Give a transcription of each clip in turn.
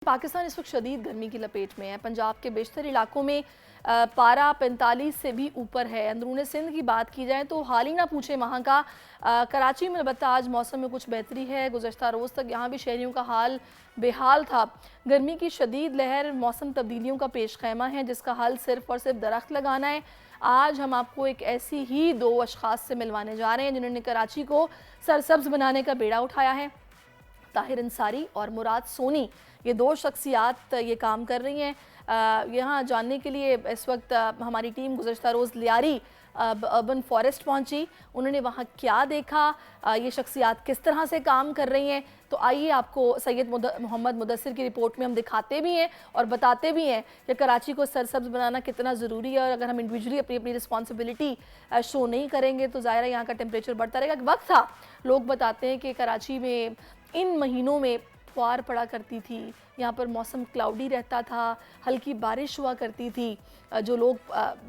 पाकिस्तान इस वक्त शदीद गर्मी की लपेट में है। पंजाब के बेशतर इलाकों में पारा 45 से भी ऊपर है। अंदरूनी सिंध की बात की जाए तो हाल ही ना पूछे वहाँ का। कराची में अलबत्ता आज मौसम में कुछ बेहतरी है। गुज़श्ता रोज़ तक यहाँ भी शहरियों का हाल बेहाल था। गर्मी की शदीद लहर मौसम तब्दीलियों का पेश खैमा है, जिसका हल सिर्फ़ और सिर्फ दरख्त लगाना है। आज हम आपको एक ऐसी ही दो अशखास से मिलवाने जा रहे हैं जिन्होंने कराची को सरसब्ज बनाने का बेड़ा उठाया है। ताहिर अंसारी और मुराद सोनी, ये दो शख्सियात ये काम कर रही हैं। यहाँ जानने के लिए इस वक्त हमारी टीम गुज़श्ता रोज़ लियारी अर्बन फॉरेस्ट पहुंची। उन्होंने वहाँ क्या देखा, ये शख्सियात किस तरह से काम कर रही हैं, तो आइए आपको सैयद मोहम्मद मुदस्सिर की रिपोर्ट में हम दिखाते भी हैं और बताते भी हैं कि कराची को सरसब्ज बनाना कितना ज़रूरी है। और अगर हम इंडिविजुअली अपनी अपनी रिस्पॉन्सिबिलिटी शो नहीं करेंगे तो ज़ाहिर है यहाँ का टेम्परेचर बढ़ता रहेगा। एक वक्त था, लोग बताते हैं कि कराची में इन महीनों में फुहार पड़ा करती थी, यहाँ पर मौसम क्लाउडी रहता था, हल्की बारिश हुआ करती थी। जो लोग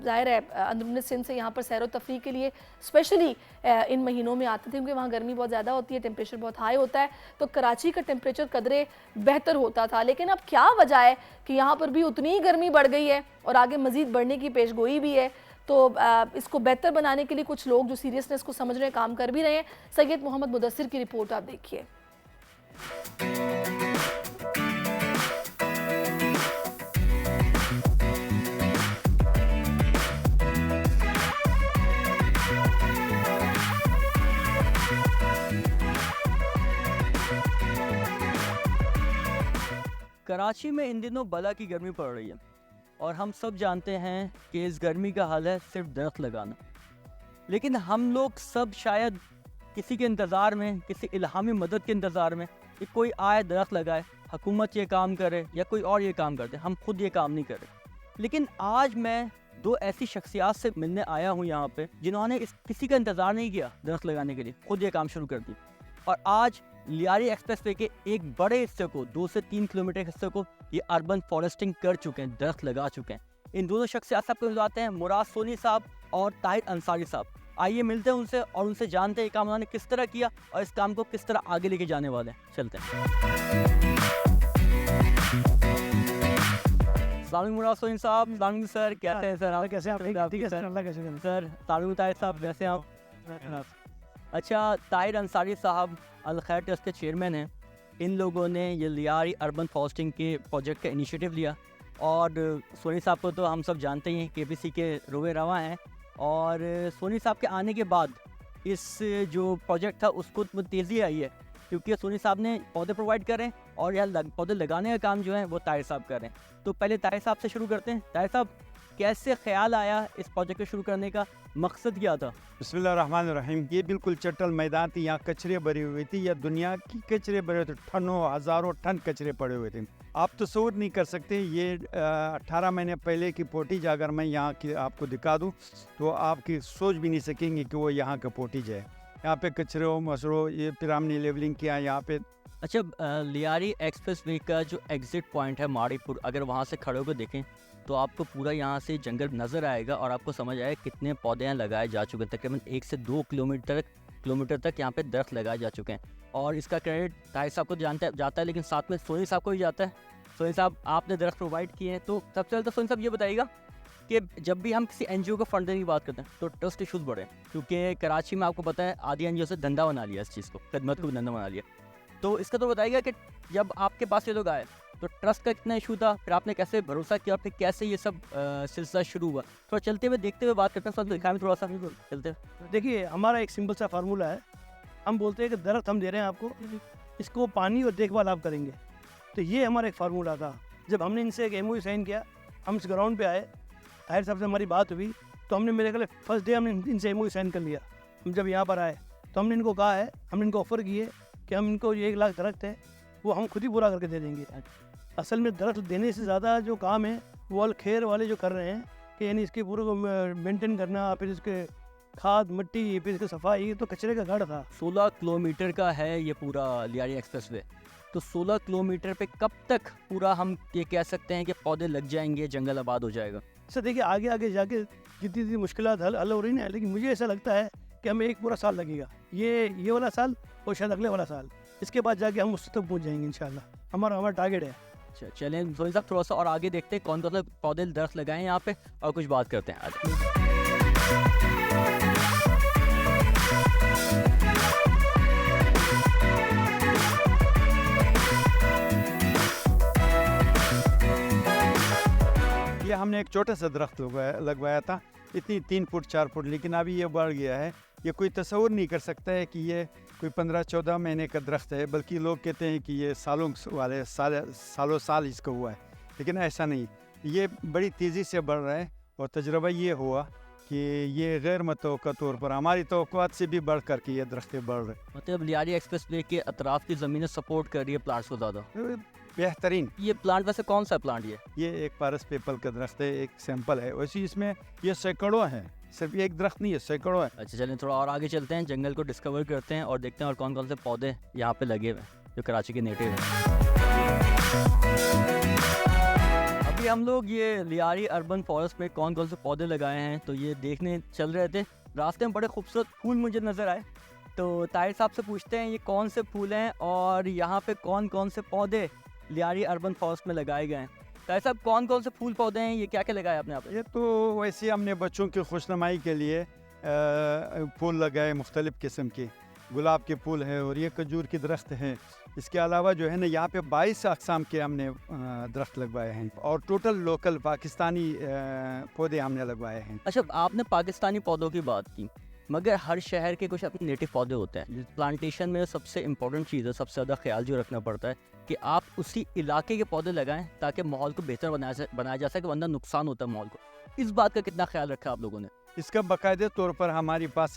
ज़ाहिर है अंदरूनी सिंध से यहाँ पर सैर व तफरीह के लिए स्पेशली इन महीनों में आते थे, क्योंकि वहाँ गर्मी बहुत ज़्यादा होती है, टेम्परेचर बहुत हाई होता है, तो कराची का टेम्परेचर कदरे बेहतर होता था। लेकिन अब क्या वजह है कि यहाँ पर भी उतनी ही गर्मी बढ़ गई है और आगे मज़ीद बढ़ने की पेशगोई भी है। तो इसको बेहतर बनाने के लिए कुछ लोग जो सीरियसनेस को समझ रहे हैं, काम कर भी रहे हैं। सैयद मोहम्मद मुदस्सिर की रिपोर्ट आप देखिए। कराची में इन दिनों बला की गर्मी पड़ रही है और हम सब जानते हैं कि इस गर्मी का हल है सिर्फ दरख्त लगाना। लेकिन हम लोग सब शायद किसी के इंतज़ार में, किसी इल्हामी मदद के इंतज़ार में कि कोई आए दरख्त लगाए, हुकूमत ये काम करे या कोई और ये काम कर दे, हम खुद ये काम नहीं करें। लेकिन आज मैं दो ऐसी शख्सियात से मिलने आया हूँ यहाँ पे जिन्होंने किसी का इंतज़ार नहीं किया दरख्त लगाने के लिए, खुद ये काम शुरू कर दी। और आज लियारी एक्सप्रेसवे के एक बड़े हिस्से को, 2 से 3 किलोमीटर के हिस्से को ये अर्बन फॉरेस्टिंग कर चुके हैं, दरख्त लगा चुके हैं। इन दोनों शख्सियात से आपको मिलवाते हैं, मुराद सोनी साहब और ताहिर अंसारी साहब। आइए मिलते हैं उनसे और उनसे जानते हैं काम उन्होंने किस तरह किया और इस काम को किस तरह आगे लेके जाने वाले हैं। चलते हैं। सलाम मुराद सोनी साहब, सलाम सर, कैसे हैं सर? कैसे हैं आप? ठीक है सर, अल्लाह का शुक्र है। सर सलाम ताहिर साहब, कैसे हैं आप? अच्छा, ताहिर अंसारी साहब अल खैर ट्रस्ट के चेयरमैन हैं। इन लोगों ने ये लियारी अर्बन फॉरेस्टिंग के प्रोजेक्ट का इनिशिएटिव लिया और सोनी साहब को तो हम सब जानते ही हैं, केपीसी के रोए रवा हैं। और सोनी साहब के आने के बाद इस जो प्रोजेक्ट था उसको तेज़ी आई है, क्योंकि सोनी साहब ने पौधे प्रोवाइड कर रहे हैं और यहाँ पौधे लगाने का काम जो है वो ताहिर साहब कर रहे हैं। तो पहले ताहिर साहब से शुरू करते हैं। ताहिर साहब, कैसे ख्याल आया इस प्रोजेक्ट को शुरू करने का, मकसद क्या था? बिस्मिल्लाहिर्रहमानिर्रहीम। ये बिल्कुल चटल मैदान थी, यहाँ कचरे भरे हुए थे, या दुनिया की कचरे भरे हुए थे, टनों हज़ारों टन कचरे पड़े हुए थे। आप तस्वीर नहीं कर सकते। ये 18 महीने पहले की पोटीज अगर मैं यहाँ की आपको दिखा दूँ तो आपकी सोच भी नहीं सकेंगे कि वो यहाँ का पोटीज है। यहाँ पे कचरे मसरों, ये पिरामिड लेवलिंग किया यहाँ पे। अच्छा, लियारी एक्सप्रेसवे का जो एग्ज़िट पॉइंट है माड़ीपुर, अगर वहाँ से खड़े होकर देखें तो आपको पूरा यहाँ से जंगल नज़र आएगा और आपको समझ आएगा कितने पौधे यहाँ लगाए जा चुके हैं। तकरीबन 1 से 2 किलोमीटर तक यहाँ पे दरख्त लगाए जा चुके हैं। और इसका क्रेडिट ताहिर साहब को जाता है, लेकिन साथ में सोनी साहब को भी जाता है। सोनी साहब, आपने दरख्त प्रोवाइड किए हैं, तो सबसे पहले तो सोनी साहब ये बताइएगा कि जब भी हम किसी NGO को फंड देने की बात करते हैं तो ट्रस्ट इशूज़ बढ़े, क्योंकि कराची में आपको पता है आधी NGO से धंधा बना लिया, इस चीज़ को खिदमत को धंधा बना लिया। तो इसका तो बताइएगा कि जब आपके पास ये लोग आए तो ट्रस्ट का कितना इशू था, फिर आपने कैसे भरोसा किया और फिर कैसे ये सब सिलसिला शुरू हुआ? थोड़ा चलते हुए देखते हुए बात करते हैं, दिखाएं थोड़ा सा चलते हुए। देखिए, हमारा एक सिंपल सा फार्मूला है। हम बोलते हैं कि दरख्त हम दे रहे हैं आपको, इसको पानी और देखभाल आप करेंगे। तो ये हमारा एक फार्मूला था। जब हमने इनसे एक MOU साइन किया, हम इस ग्राउंड पे आए, ताहिर साहब से हमारी बात हुई, तो हमने मेरे ख्याल फर्स्ट डे हमने इनसे MOU साइन कर लिया। हम जब यहाँ पर आए तो हमने इनको कहा है, हमने इनको ऑफ़र किए कि हम इनको 1 लाख दरख्त है वो हम खुद ही पूरा करके दे देंगे। असल में दरख्त देने से ज़्यादा जो काम है वो अल खैर वाले जो कर रहे हैं कि यानी इसके पूरे को मेंटेन करना, फिर इसके खाद मिट्टी, फिर इसकी सफाई, तो कचरे का गढ़ था। 16 किलोमीटर का है ये पूरा लियारी एक्सप्रेसवे। तो 16 किलोमीटर पे कब तक पूरा हम ये कह सकते हैं कि पौधे लग जाएंगे, जंगल आबाद हो जाएगा? सर देखिए, आगे आगे जाके जितनी मुश्किलात हल हो रही है, लेकिन मुझे ऐसा लगता है कि हमें एक पूरा साल लगेगा, ये वाला साल और शायद अगले वाला साल। इसके बाद जाके हम उस तक पहुँच जाएंगे इंशाल्लाह। हमारा टारगेट है। अच्छा चलें सोनी साहब थोड़ा सा और आगे देखते हैं कौन कौन से पौधे दरख्त लगाए हैं यहाँ पे और कुछ बात करते हैं आज। ये हमने एक छोटा सा दरख्त लगवाया था, इतनी 3 फुट 4 फुट, लेकिन अभी ये बढ़ गया है। ये कोई तस्वुर नहीं कर सकता है कि ये कोई 15-14 महीने का दरख्त है, बल्कि लोग कहते हैं कि ये सालों साल इसका हुआ है, लेकिन ऐसा नहीं। ये बड़ी तेज़ी से बढ़ रहा है और तजुर्बा ये हुआ कि ये गैर मतवक्का तौर पर हमारी तवक्कुआत से भी बढ़ कर के ये दरख्तें बढ़ रहे मतलब लियारी एक्सप्रेस वे के अतराफ की ज़मीनें सपोर्ट कर रही है प्लांट्स को ज़्यादा। हैं। बेहतरीन। ये प्लांट वैसे कौन सा प्लांट ये? एक पारस पीपल का दरख्त है, एक सैंपल है, वैसे इसमें ये सैकड़ों हैं, सिर्फ एक दरख्त नहीं है, सैकड़ों है। अच्छा चलें थोड़ा और आगे चलते हैं, जंगल को डिस्कवर करते हैं और देखते हैं और कौन कौन से पौधे यहाँ पे लगे हुए हैं जो कराची के नेटिव हैं। अभी हम लोग ये लियारी अर्बन फॉरेस्ट में कौन कौन से पौधे लगाए हैं तो ये देखने चल रहे थे। रास्ते में बड़े खूबसूरत फूल मुझे नज़र आए, तो ताहिर साहब से पूछते हैं ये कौन से फूल हैं और यहाँ पे कौन कौन से पौधे लियारी अर्बन फॉरेस्ट में लगाए गए हैं। ताहिर साहब कौन कौन से फूल पौधे हैं, ये क्या क्या लगाए आपने यहाँ पे? ये तो वैसे हमने बच्चों की खुशनुमाई के लिए फूल लगाए, मुख्तलिफ़ किस्म के गुलाब के फूल हैं और ये खजूर के दरख्त हैं। इसके अलावा जो है ना यहाँ पे 22 अक़साम के हमने दरख्त लगवाए हैं और टोटल लोकल पाकिस्तानी पौधे हमने लगवाए हैं। अच्छा आपने पाकिस्तानी पौधों की बात की, मगर हर शहर के कुछ अपने नेटिव पौधे होते हैं। प्लांटेशन में सबसे इम्पोर्टेंट चीज़ है, सबसे ज़्यादा ख्याल जो रखना पड़ता है कि आप उसी इलाके के पौधे लगाएं ताकि माहौल को बेहतर बनाया जा सके, वरना नुकसान होता है माहौल को। इस बात का कितना ख्याल रखा आप लोगों ने? इसका बाकायदे तौर पर हमारे पास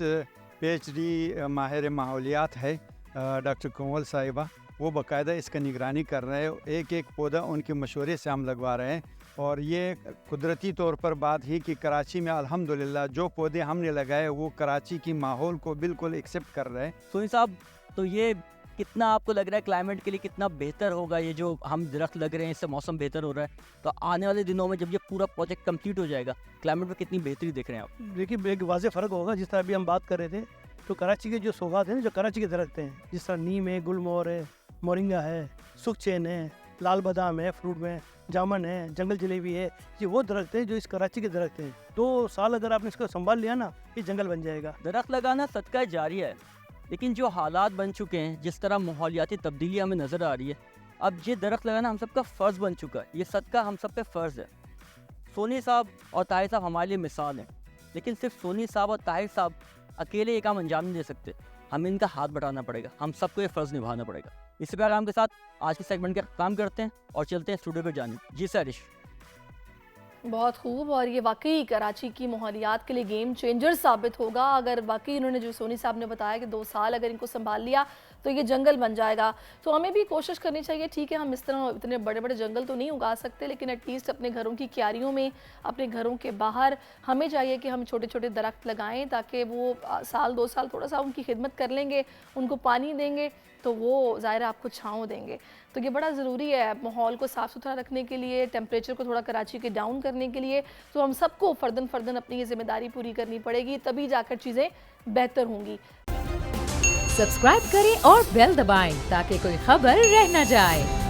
PhD माहिर माहौलियात है डॉक्टर कंवल साहिबा, वो बाकायदा इसका निगरानी कर रहे हैं। एक एक पौधा उनके मशवरे से हम लगवा रहे हैं और ये कुदरती तौर पर बात ही कि कराची में अल्हम्दुलिल्लाह जो पौधे हमने लगाए वो कराची की माहौल को बिल्कुल एक्सेप्ट कर रहे हैं। सोनी साहब तो ये कितना आपको लग रहा है क्लाइमेट के लिए कितना बेहतर होगा ये जो हम दरख्त लग रहे हैं, इससे मौसम बेहतर हो रहा है, तो आने वाले दिनों में जब ये पूरा प्रोजेक्ट कंप्लीट हो जाएगा क्लाइमेट में कितनी बेहतरी देख रहे हैं आप? देखिए एक वाज़ेह फ़र्क होगा। जिस तरह अभी हम बात कर रहे थे, तो कराची के जो सौगात हैं, जो कराची के दरख्त हैं, जिस तरह नीम है, गुलमोहर है, मोरिंगा है, सुखचैन है, लाल बादाम है, फ्रूट में जामुन है, जंगल जलेबी है, ये वो दरख्त हैं जो इस कराची के दरख्त हैं। 2 साल अगर आपने इसको संभाल लिया ना, ये जंगल बन जाएगा। दरख्त लगाना सदका जारिया है, लेकिन जो हालात बन चुके हैं, जिस तरह माहौलियाती तब्दीली हमें नज़र आ रही है, अब ये दरख्त लगाना हम सबका फ़र्ज़ बन चुका है। ये सदका हम सब पे फ़र्ज़ है। सोनी साहब और ताहिर साहब हमारे लिए मिसाल हैं, लेकिन सिर्फ सोनी साहब और ताहिर साहब अकेले ये काम अंजाम नहीं दे सकते, हमें इनका हाथ बढ़ाना पड़ेगा, हम सबको ये फ़र्ज़ निभाना पड़ेगा। इसी पैगाम के साथ आज के सेगमेंट का काम करते हैं और चलते हैं स्टूडियो पर जाने। जी सरिश। बहुत खूब, और ये वाकई कराची की माहौलियात के लिए गेम चेंजर साबित होगा अगर वाकई इन्होंने जो सोनी साहब ने बताया कि 2 साल अगर इनको संभाल लिया तो ये जंगल बन जाएगा। तो हमें भी कोशिश करनी चाहिए, ठीक है हम इस तरह इतने बड़े बड़े जंगल तो नहीं उगा सकते, लेकिन एटलीस्ट अपने घरों की क्यारियों में, अपने घरों के बाहर हमें चाहिए कि हम छोटे छोटे दरख्त लगाएं ताकि वो साल 2 साल थोड़ा सा उनकी खिदमत कर लेंगे, उनको पानी देंगे तो वो ज़ाहिर है आपको छाँव देंगे। तो ये बड़ा ज़रूरी है माहौल को साफ़ सुथरा रखने के लिए, टेम्परेचर को थोड़ा कराची के डाउन करने के लिए। तो हम सबको फ़र्दन फ़र्दन अपनी ये ज़िम्मेदारी पूरी करनी पड़ेगी, तभी जाकर चीज़ें बेहतर होंगी। सब्सक्राइब करें और बेल दबाएं ताकि कोई खबर रह न जाए।